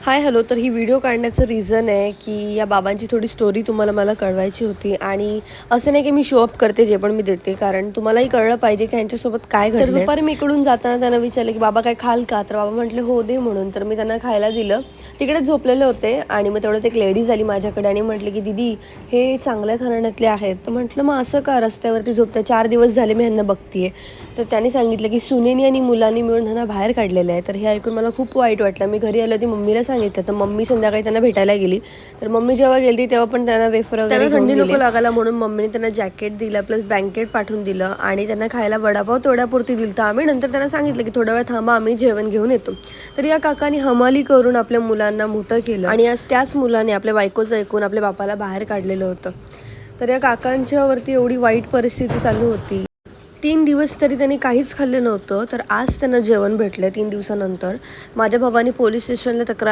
Hi hello. तर ही video काढण्याचं reason आहे की या बाबांची थोडी स्टोरी तुम्हाला मला कळवायची होती. आणि असं नाही की मी शो अप करते जे पण मी देते, कारण तुम्हालाही कळलं पाहिजे की यांच्यासोबत काय घडलं. तर दुपारी मी इकडून जाताना त्यांना विचारलं की बाबा काय खाल का, तर बाबा म्हटले हो दे म्हणून. तर मी त्यांना खायला दिलं. तिकडेच झोपलेले होते आणि मग तेवढ्यात एक लेडीज आली माझ्याकडे आणि म्हटले की दीदी हे चांगल्या घराण्यातले आहेत. तर म्हटलं मग असं का रस्त्यावरती झोपतं, 4 दिवस झाले मी ह्यांना बघतीये. तर त्यांनी सांगितलं की सुनेनी आणि मुलांनी मिळून ह्यांना बाहेर काढलेलं आहे. तर हे ऐकून मला खूप वाईट वाटलं. मी घरी आलो होती, मम्मीला सांगितलं. तर मम्मी संध्याकाळी त्यांना भेटायला गेली. तर मम्मी जेव्हा गेली तेव्हा पण त्यांना वेफर वगैरे थंडी नको लागायला म्हणून मम्मीने त्यांना जॅकेट दिलं, प्लस ब्लँकेट पाठवून दिलं आणि त्यांना खायला वडापाव तेवढ्यापुरती दिलं. तर आम्ही नंतर त्यांना सांगितलं की थोडा वेळ थांबा, आम्ही जेवण घेऊन येतो. तर या काकांनी हमाली करून आपल्या मुलांना मोठं केलं आणि आज त्याच मुलाने आपल्या बायकोचं ऐकून आपल्या बापाला बाहेर काढलेलं होतं. तर या काकांच्यावरती एवढी वाईट परिस्थिती चालू होती. 3 दिवस तरी त्यांनी काहीच खाल्लं नव्हतं. तर आज त्यांना जेवण भेटलं 3 दिवसानंतर. माझ्या भावाने पोलीस स्टेशनला तक्रार